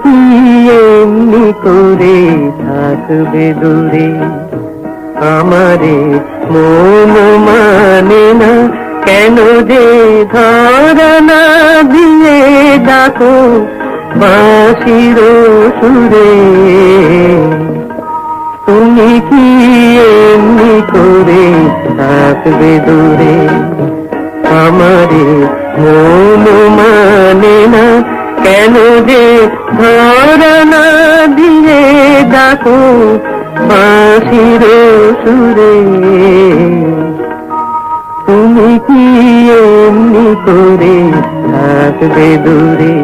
কি এমনি করে থাকবে দূরে? আমারে মন মানে না কেন যে ধরনা দিয়ে ডাকো বাঁশির সুরে? তুমি কি এমনি করে থাকবে দূরে? আমারে মন মানে না কেন যে ধরনা দিয়ে ডাকো বাঁশির সুরে? তুমি কি এমনি করে থাকবে দূরে?